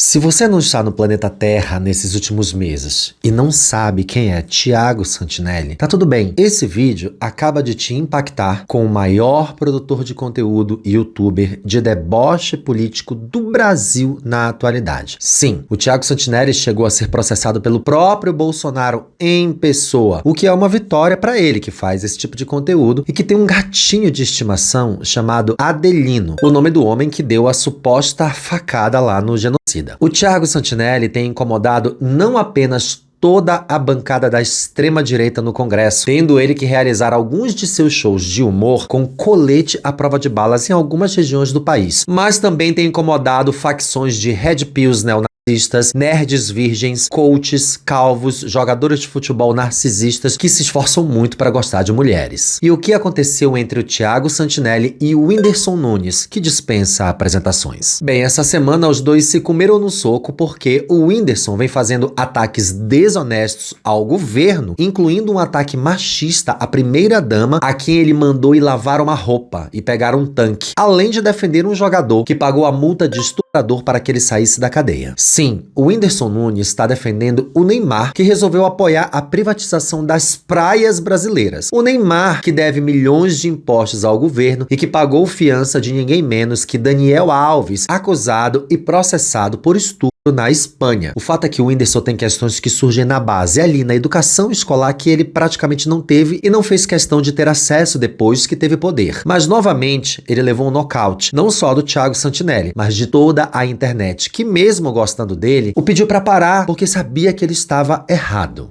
Se você não está no planeta Terra nesses últimos meses e não sabe quem é Thiago Santinelli, tá tudo bem. Esse vídeo acaba de te impactar com o maior produtor de conteúdo e youtuber de deboche político do Brasil na atualidade. Sim, o Thiago Santinelli chegou a ser processado pelo próprio Bolsonaro em pessoa, o que é uma vitória para ele que faz esse tipo de conteúdo e que tem um gatinho de estimação chamado Adelino, o nome do homem que deu a suposta facada lá no genocida. O Thiago Santinelli tem incomodado não apenas toda a bancada da extrema-direita no Congresso, tendo ele que realizar alguns de seus shows de humor com colete à prova de balas em algumas regiões do país, mas também tem incomodado facções de red pills neonazistas, nerds virgens, coaches, calvos, jogadores de futebol narcisistas que se esforçam muito para gostar de mulheres. E o que aconteceu entre o Thiago Santinelli e o Whindersson Nunes, que dispensa apresentações? Bem, essa semana os dois se comeram no soco porque o Whindersson vem fazendo ataques desonestos ao governo, incluindo um ataque machista à primeira-dama, a quem ele mandou ir lavar uma roupa e pegar um tanque, além de defender um jogador que pagou a multa de estuprador para que ele saísse da cadeia. Sim, o Whindersson Nunes está defendendo o Neymar, que resolveu apoiar a privatização das praias brasileiras. O Neymar, que deve milhões de impostos ao governo e que pagou fiança de ninguém menos que Daniel Alves, acusado e processado por estupro na Espanha. O fato é que o Whindersson tem questões que surgem na base, ali na educação escolar, que ele praticamente não teve e não fez questão de ter acesso depois que teve poder. Mas novamente ele levou um nocaute, não só do Thiago Santinelli, mas de toda a internet, que mesmo gostando dele, o pediu para parar porque sabia que ele estava errado.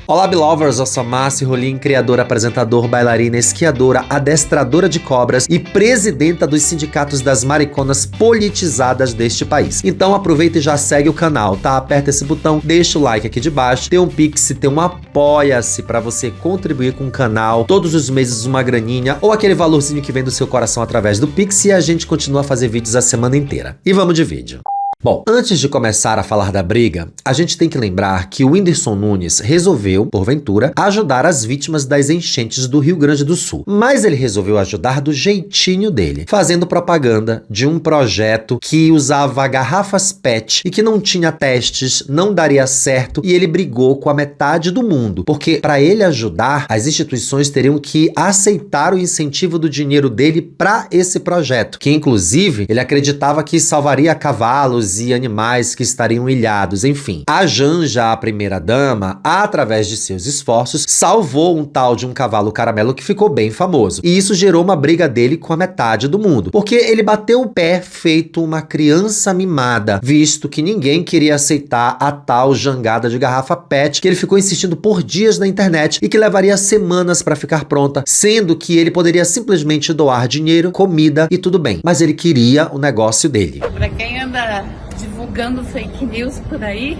Olá, Belovers, eu sou Márcio Rolim, criadora, apresentador, bailarina, esquiadora, adestradora de cobras e presidenta dos sindicatos das mariconas politizadas deste país. Então aproveita e já segue o canal, tá? Aperta esse botão, deixa o like aqui de baixo, tem um Pix, tem um Apoia-se para você contribuir com o canal, todos os meses uma graninha ou aquele valorzinho que vem do seu coração através do Pix e a gente continua a fazer vídeos a semana inteira. E vamos de vídeo. Bom, antes de começar a falar da briga, a gente tem que lembrar que o Whindersson Nunes resolveu, porventura, ajudar as vítimas das enchentes do Rio Grande do Sul. Mas ele resolveu ajudar do jeitinho dele, fazendo propaganda de um projeto que usava garrafas PET e que não tinha testes, não daria certo, e ele brigou com a metade do mundo, porque para ele ajudar, as instituições teriam que aceitar o incentivo do dinheiro dele para esse projeto, que inclusive ele acreditava que salvaria cavalos e animais que estariam ilhados, enfim. A Janja, a primeira-dama, através de seus esforços, salvou um tal de um cavalo caramelo que ficou bem famoso. E isso gerou uma briga dele com a metade do mundo, porque ele bateu o pé feito uma criança mimada, visto que ninguém queria aceitar a tal jangada de garrafa PET, que ele ficou insistindo por dias na internet e que levaria semanas para ficar pronta, sendo que ele poderia simplesmente doar dinheiro, comida e tudo bem. Mas ele queria o negócio dele. Pra quem anda divulgando fake news por aí,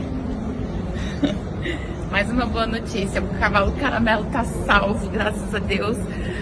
mais uma boa notícia: o cavalo caramelo tá salvo, graças a Deus,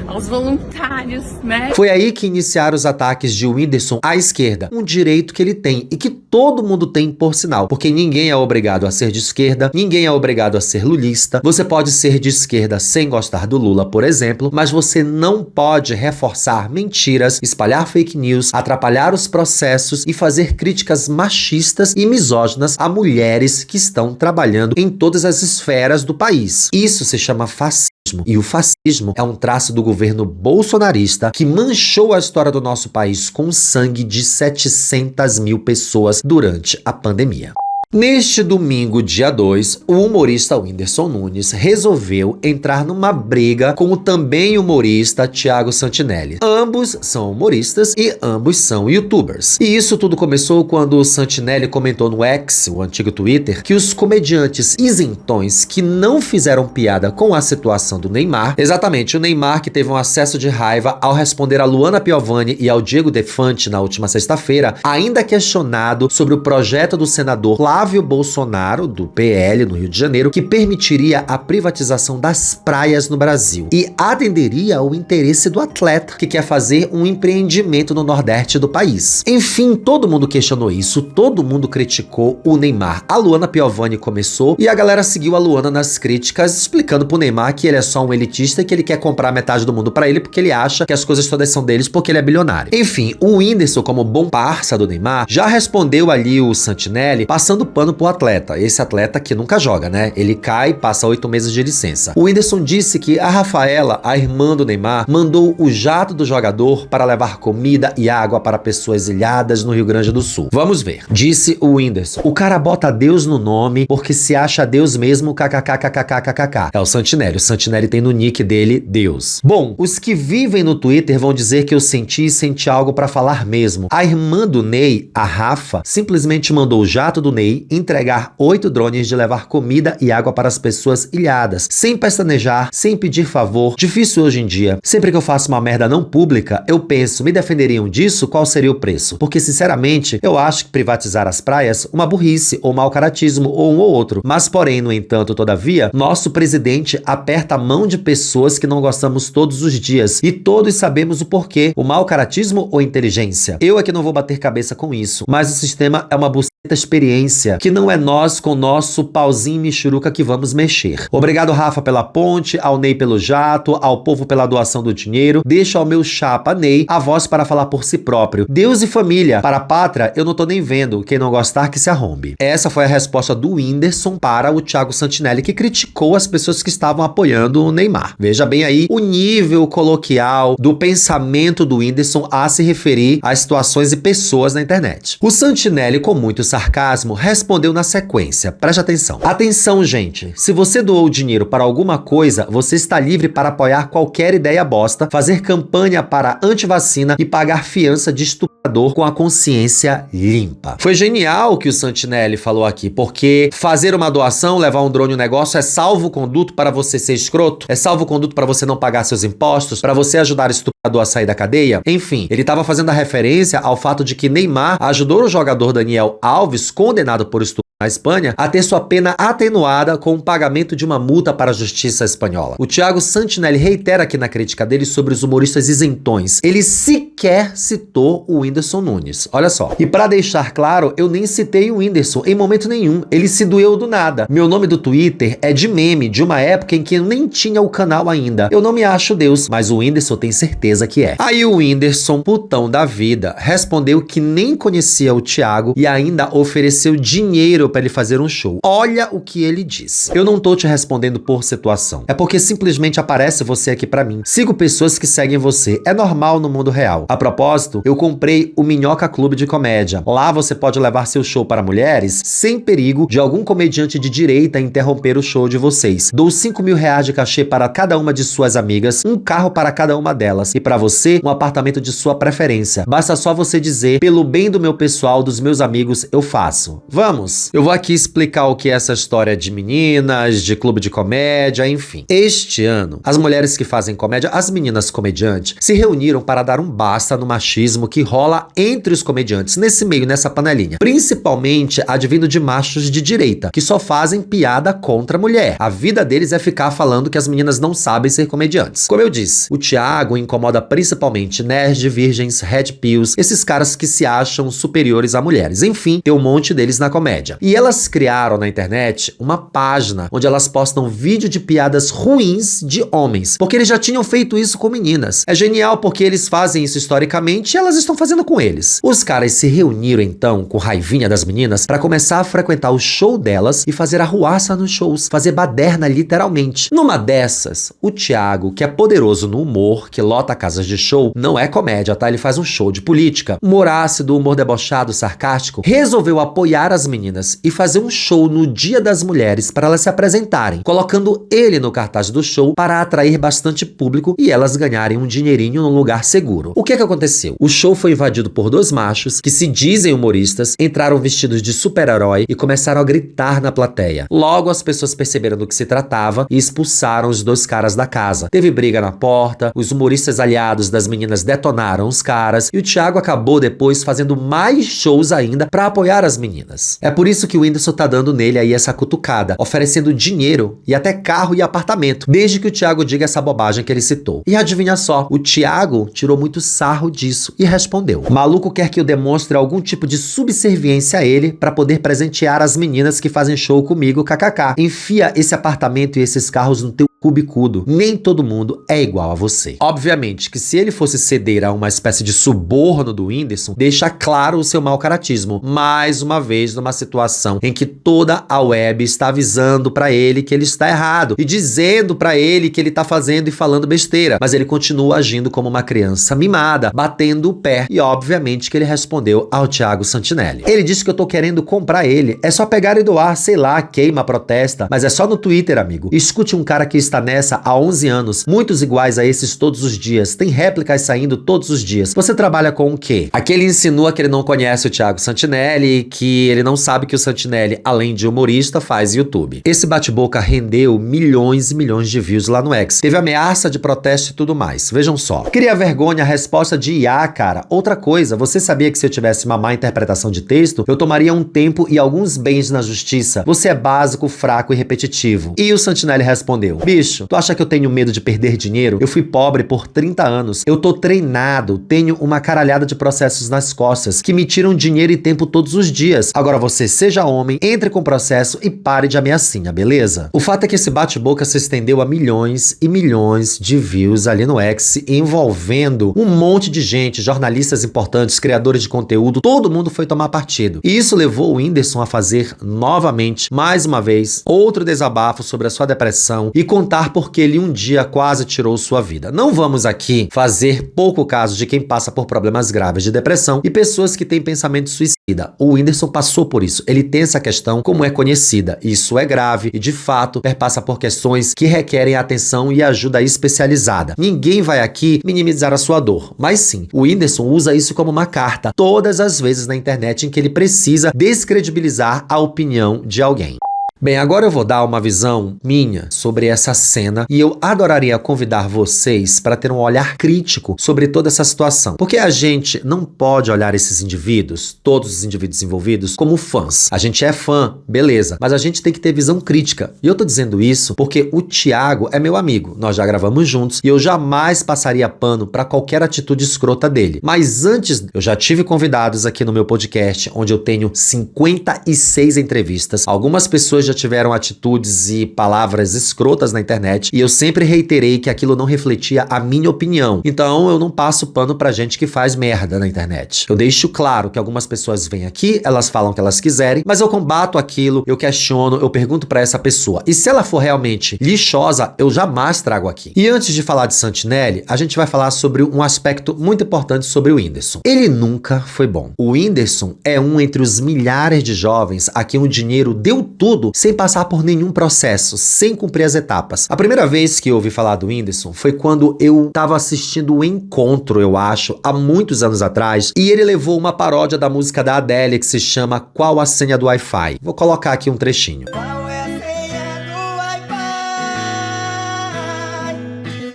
aos voluntários, né? Foi aí que iniciaram os ataques de Whindersson à esquerda, um direito que ele tem e que todo mundo tem, por sinal, porque ninguém é obrigado a ser de esquerda, ninguém é obrigado a ser lulista. Você pode ser de esquerda sem gostar do Lula, por exemplo, mas você não pode reforçar mentiras, espalhar fake news, atrapalhar os processos e fazer críticas machistas e misóginas a mulheres que estão trabalhando em todas as esferas do país. Isso se chama fascismo. E o fascismo é um traço do governo bolsonarista que manchou a história do nosso país com o sangue de 700 mil pessoas durante a pandemia. Neste domingo, dia 2, o humorista Whindersson Nunes resolveu entrar numa briga com o também humorista Thiago Santinelli. Ambos são humoristas e ambos são youtubers. E isso tudo começou quando o Santinelli comentou no X, o antigo Twitter, que os comediantes isentões que não fizeram piada com a situação do Neymar, exatamente o Neymar que teve um acesso de raiva ao responder a Luana Piovani e ao Diego Defante na última sexta-feira, ainda questionado sobre o projeto do senador Flávio Flávio Bolsonaro, do PL no Rio de Janeiro, que permitiria a privatização das praias no Brasil e atenderia ao interesse do atleta, que quer fazer um empreendimento no Nordeste do país. Enfim, todo mundo questionou isso, todo mundo criticou o Neymar. A Luana Piovani começou e a galera seguiu a Luana nas críticas, explicando pro Neymar que ele é só um elitista e que ele quer comprar metade do mundo pra ele porque ele acha que as coisas todas são deles porque ele é bilionário. Enfim, o Whindersson, como bom parça do Neymar, já respondeu ali o Santinelli passando pano pro atleta. Esse atleta que nunca joga, né? Ele cai e passa 8 meses de licença. O Whindersson disse que a Rafaela, a irmã do Neymar, mandou o jato do jogador para levar comida e água para pessoas ilhadas no Rio Grande do Sul. Vamos ver. Disse o Whindersson: o cara bota Deus no nome porque se acha Deus mesmo, kkkkkkkkk. É o Santinelli. O Santinelli tem no nick dele Deus. Bom, os que vivem no Twitter vão dizer que eu senti algo para falar mesmo. A irmã do Ney, a Rafa, simplesmente mandou o jato do Ney entregar 8 drones de levar comida e água para as pessoas ilhadas, sem pestanejar, sem pedir favor. Difícil hoje em dia. Sempre que eu faço uma merda não pública, eu penso, me defenderiam disso? Qual seria o preço? Porque, sinceramente, eu acho que privatizar as praias, uma burrice, ou mau caratismo, ou um ou outro. Mas, porém, no entanto, todavia, nosso presidente aperta a mão de pessoas que não gostamos todos os dias. E todos sabemos o porquê. O mau caratismo ou inteligência? Eu é que não vou bater cabeça com isso. Mas o sistema é uma buceta experiência, que não é nós com nosso pauzinho michuruca que vamos mexer. Obrigado, Rafa, pela ponte, ao Ney pelo jato, ao povo pela doação do dinheiro. Deixa ao meu chapa Ney a voz para falar por si próprio. Deus e família. Para a pátria, eu não tô nem vendo. Quem não gostar, que se arrombe. Essa foi a resposta do Whindersson para o Thiago Santinelli, que criticou as pessoas que estavam apoiando o Neymar. Veja bem aí o nível coloquial do pensamento do Whindersson a se referir a situações e pessoas na internet. O Santinelli, com muito sarcasmo, respondeu na sequência. Preste atenção. Atenção, gente. Se você doou dinheiro para alguma coisa, você está livre para apoiar qualquer ideia bosta, fazer campanha para antivacina e pagar fiança de estuprador com a consciência limpa. Foi genial o que o Santinelli falou aqui, porque fazer uma doação, levar um drone no negócio é salvo-conduto para você ser escroto? É salvo-conduto para você não pagar seus impostos? Para você ajudar o estuprador a sair da cadeia? Enfim, ele estava fazendo a referência ao fato de que Neymar ajudou o jogador Daniel Alves, condenado por estupro na Espanha, a ter sua pena atenuada com o pagamento de uma multa para a justiça espanhola. O Thiago Santinelli reitera aqui na crítica dele sobre os humoristas isentões. Ele sequer citou o Whindersson Nunes. Olha só. E para deixar claro, eu nem citei o Whindersson em momento nenhum. Ele se doeu do nada. Meu nome do Twitter é de meme, de uma época em que eu nem tinha o canal ainda. Eu não me acho Deus, mas o Whindersson tem certeza que é. Aí o Whindersson, putão da vida, respondeu que nem conhecia o Thiago e ainda ofereceu dinheiro para ele fazer um show. Olha o que ele disse. Eu não tô te respondendo por situação. É porque simplesmente aparece você aqui pra mim. Sigo pessoas que seguem você. É normal no mundo real. A propósito, eu comprei o Minhoca Clube de Comédia. Lá você pode levar seu show para mulheres sem perigo de algum comediante de direita interromper o show de vocês. Dou 5 mil reais de cachê para cada uma de suas amigas, um carro para cada uma delas e para você, um apartamento de sua preferência. Basta só você dizer, pelo bem do meu pessoal, dos meus amigos, eu faço. Vamos! Eu vou aqui explicar o que é essa história de meninas, de clube de comédia, enfim. Este ano, as mulheres que fazem comédia, as meninas comediantes, se reuniram para dar um basta no machismo que rola entre os comediantes, nesse meio, nessa panelinha. Principalmente advindo de machos de direita, que só fazem piada contra a mulher. A vida deles é ficar falando que as meninas não sabem ser comediantes. Como eu disse, o Thiago incomoda principalmente nerds, virgens, red pills, esses caras que se acham superiores a mulheres. Enfim, tem um monte deles na comédia. E elas criaram na internet uma página onde elas postam vídeo de piadas ruins de homens, porque eles já tinham feito isso com meninas. É genial porque eles fazem isso historicamente e elas estão fazendo com eles. Os caras se reuniram então, com raivinha das meninas, pra começar a frequentar o show delas e fazer arruaça nos shows, fazer baderna literalmente. Numa dessas, o Thiago, que é poderoso no humor, que lota casas de show, não é comédia, tá? Ele faz um show de política. Humor ácido, humor debochado, sarcástico, resolveu apoiar as meninas e fazer um show no Dia das Mulheres para elas se apresentarem, colocando ele no cartaz do show para atrair bastante público e elas ganharem um dinheirinho num lugar seguro. O que aconteceu? O show foi invadido por 2 machos que se dizem humoristas, entraram vestidos de super-herói e começaram a gritar na plateia. Logo as pessoas perceberam do que se tratava e expulsaram os 2 caras da casa. Teve briga na porta, os humoristas aliados das meninas detonaram os caras e o Thiago acabou depois fazendo mais shows ainda para apoiar as meninas. É por isso isso que o Whindersson tá dando nele aí essa cutucada, oferecendo dinheiro e até carro e apartamento, desde que o Thiago diga essa bobagem que ele citou. E adivinha só, o Thiago tirou muito sarro disso e respondeu: o maluco quer que eu demonstre algum tipo de subserviência a ele pra poder presentear as meninas que fazem show comigo, kkk. Enfia esse apartamento e esses carros no teu cubicudo. Nem todo mundo é igual a você. Obviamente que se ele fosse ceder a uma espécie de suborno do Whindersson, deixa claro o seu mau caratismo. Mais uma vez numa situação em que toda a web está avisando pra ele que ele está errado e dizendo pra ele que ele tá fazendo e falando besteira, mas ele continua agindo como uma criança mimada, batendo o pé. E obviamente que ele respondeu ao Thiago Santinelli. Ele disse que eu tô querendo comprar ele. É só pegar e doar, sei lá, queima, protesta, mas é só no Twitter, amigo. Escute um cara que está nessa há 11 anos, muitos iguais a esses todos os dias, tem réplicas saindo todos os dias. Você trabalha com o quê? Aqui ele insinua que ele não conhece o Thiago Santinelli, que ele não sabe que o Santinelli, além de humorista, faz YouTube. Esse bate-boca rendeu milhões e milhões de views lá no X. Teve ameaça de protesto e tudo mais. Vejam só. Cria vergonha a resposta de IA, cara. Outra coisa, você sabia que se eu tivesse uma má interpretação de texto, eu tomaria um tempo e alguns bens na justiça? Você é básico, fraco e repetitivo. E o Santinelli respondeu: bicho, tu acha que eu tenho medo de perder dinheiro? Eu fui pobre por 30 anos. Eu tô treinado, tenho uma caralhada de processos nas costas que me tiram dinheiro e tempo todos os dias. Agora você seja homem, entre com o processo e pare de ameaçinha, beleza? O fato é que esse bate-boca se estendeu a milhões e milhões de views ali no X, envolvendo um monte de gente, jornalistas importantes, criadores de conteúdo, todo mundo foi tomar partido. E isso levou o Whindersson a fazer novamente, mais uma vez, outro desabafo sobre a sua depressão e contar porque ele um dia quase tirou sua vida. Não vamos aqui fazer pouco caso de quem passa por problemas graves de depressão e pessoas que têm pensamento suicida. O Whindersson passou por isso. Ele tem essa questão como é conhecida. Isso é grave e, de fato, perpassa por questões que requerem atenção e ajuda especializada. Ninguém vai aqui minimizar a sua dor, mas sim, o Whindersson usa isso como uma carta todas as vezes na internet em que ele precisa descredibilizar a opinião de alguém. Bem, agora eu vou dar uma visão minha sobre essa cena e eu adoraria convidar vocês para ter um olhar crítico sobre toda essa situação. Porque a gente não pode olhar esses indivíduos, todos os indivíduos envolvidos, como fãs. A gente é fã, beleza, mas a gente tem que ter visão crítica. E eu tô dizendo isso porque o Thiago é meu amigo, nós já gravamos juntos e eu jamais passaria pano para qualquer atitude escrota dele. Mas antes, eu já tive convidados aqui no meu podcast, onde eu tenho 56 entrevistas. Algumas pessoas já tiveram atitudes e palavras escrotas na internet e eu sempre reiterei que aquilo não refletia a minha opinião. Então eu não passo pano pra gente que faz merda na internet. Eu deixo claro que algumas pessoas vêm aqui, elas falam o que elas quiserem, mas eu combato aquilo, eu questiono, eu pergunto pra essa pessoa. E se ela for realmente lixosa, eu jamais trago aqui. E antes de falar de Santinelli, a gente vai falar sobre um aspecto muito importante sobre o Whindersson. Ele nunca foi bom. O Whindersson é um entre os milhares de jovens a quem o dinheiro deu tudo sem passar por nenhum processo, sem cumprir as etapas. A primeira vez que eu ouvi falar do Whindersson foi quando eu tava assistindo o Encontro, eu acho, há muitos anos atrás, e ele levou uma paródia da música da Adele que se chama Qual a Senha do Wi-Fi? Vou colocar aqui um trechinho. Qual é a senha do Wi-Fi?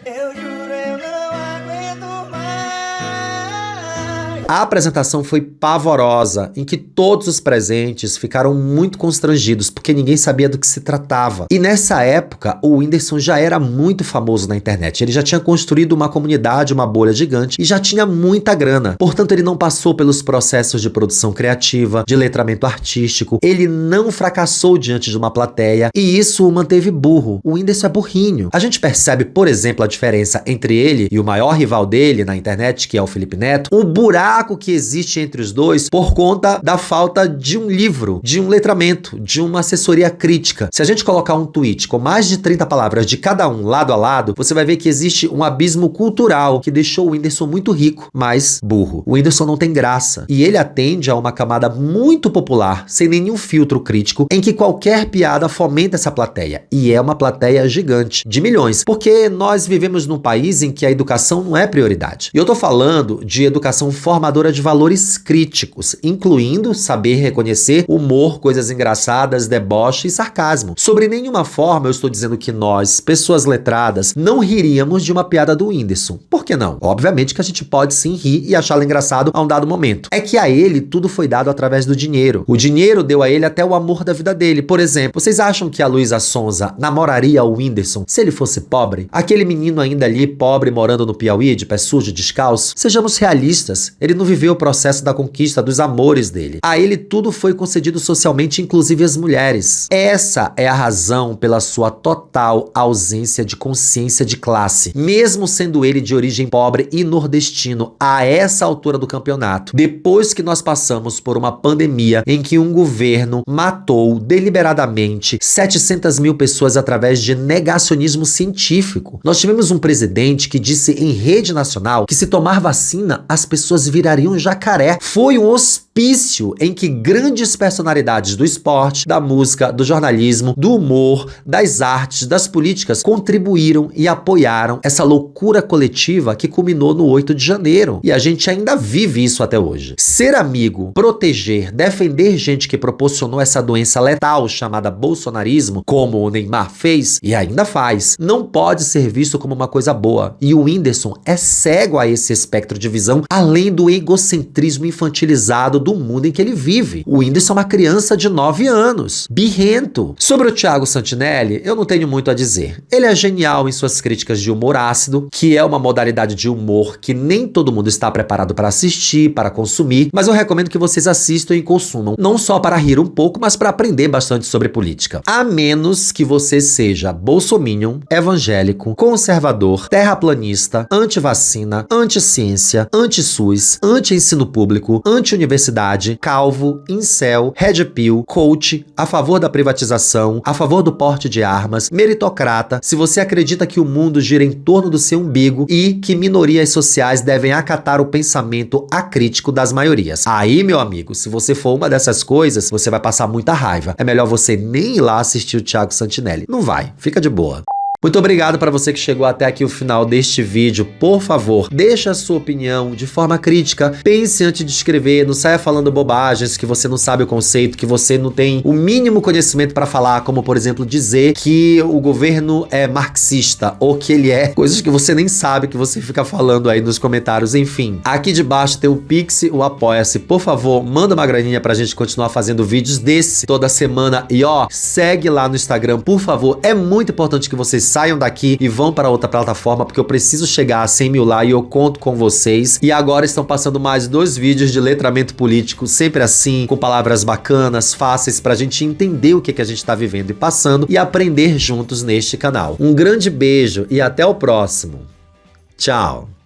Eu juro, eu não aguento mais. A apresentação foi pavorosa, em que todos os presentes ficaram muito constrangidos, porque ninguém sabia do que se tratava. E nessa época, o Whindersson já era muito famoso na internet. Ele já tinha construído uma comunidade, uma bolha gigante, e já tinha muita grana. Portanto, ele não passou pelos processos de produção criativa, de letramento artístico. Ele não fracassou diante de uma plateia, e isso o manteve burro. O Whindersson é burrinho. A gente percebe, por exemplo, a diferença entre ele e o maior rival dele na internet, que é o Felipe Neto, o buraco que existe entre os dois por conta da falta de um livro, de um letramento, de uma assessoria crítica. Se a gente colocar um tweet com mais de 30 palavras de cada um lado a lado, você vai ver que existe um abismo cultural que deixou o Whindersson muito rico, mas burro. O Whindersson não tem graça e ele atende a uma camada muito popular, sem nenhum filtro crítico, em que qualquer piada fomenta essa plateia. E é uma plateia gigante, de milhões, porque nós vivemos num país em que a educação não é prioridade. E eu tô falando de educação formativa formadora de valores críticos, incluindo saber reconhecer humor, coisas engraçadas, deboche e sarcasmo. Sobre nenhuma forma eu estou dizendo que nós, pessoas letradas, não riríamos de uma piada do Whindersson. Por que não? Obviamente que a gente pode sim rir e achá-lo engraçado a um dado momento. É que a ele tudo foi dado através do dinheiro. O dinheiro deu a ele até o amor da vida dele. Por exemplo, vocês acham que a Luísa Sonza namoraria o Whindersson se ele fosse pobre? Aquele menino ainda ali, pobre, morando no Piauí, de pé sujo, descalço? Sejamos realistas, ele não viveu o processo da conquista dos amores dele. A ele tudo foi concedido socialmente, inclusive as mulheres. Essa é a razão pela sua total ausência de consciência de classe, mesmo sendo ele de origem pobre e nordestino a essa altura do campeonato. Depois que nós passamos por uma pandemia em que um governo matou deliberadamente 700 mil pessoas através de negacionismo científico. Nós tivemos um presidente que disse em rede nacional que se tomar vacina as pessoas virariam jacaré. Foi um hospício em que grandes personalidades do esporte, da música, do jornalismo, do humor, das artes, das políticas contribuíram e apoiaram essa loucura coletiva que culminou no 8 de janeiro. E a gente ainda vive isso até hoje. Ser amigo, proteger, defender gente que proporcionou essa doença letal chamada bolsonarismo, como o Neymar fez e ainda faz, não pode ser visto como uma coisa boa. E o Whindersson é cego a esse espectro de visão, além do egocentrismo infantilizado do mundo em que ele vive. O Whindersson é uma criança de 9 anos, birrento. Sobre o Thiago Santinelli, eu não tenho muito a dizer. Ele é genial em suas críticas de humor ácido, que é uma modalidade de humor que nem todo mundo está preparado para assistir, para consumir, mas eu recomendo que vocês assistam e consumam, não só para rir um pouco, mas para aprender bastante sobre política. A menos que você seja bolsominion, evangélico, conservador, terraplanista, anti-vacina, anti-ciência, anti-SUS, anti-ensino público, anti-universidade, calvo, incel, red pill, coach, a favor da privatização, a favor do porte de armas, meritocrata, se você acredita que o mundo gira em torno do seu umbigo e que minorias sociais devem acatar o pensamento acrítico das maiorias. Aí, meu amigo, se você for uma dessas coisas, você vai passar muita raiva. É melhor você nem ir lá assistir o Thiago Santinelli. Não vai, fica de boa. Muito obrigado para você que chegou até aqui o final deste vídeo. Por favor, deixe a sua opinião de forma crítica. Pense antes de escrever, não saia falando bobagens que você não sabe o conceito, que você não tem o mínimo conhecimento para falar, como por exemplo dizer que o governo é marxista ou que ele é, coisas que você nem sabe, que você fica falando aí nos comentários. Enfim, aqui debaixo tem o Pix, o Apoia-se. Por favor, manda uma graninha pra gente continuar fazendo vídeos desse toda semana. E ó, segue lá no Instagram, por favor. É muito importante que vocês saiam daqui e vão para outra plataforma, porque eu preciso chegar a 100 mil lá e eu conto com vocês. E agora estão passando mais 2 vídeos de letramento político, sempre assim, com palavras bacanas, fáceis, pra gente entender o que a gente tá vivendo e passando e aprender juntos neste canal. Um grande beijo e até o próximo. Tchau!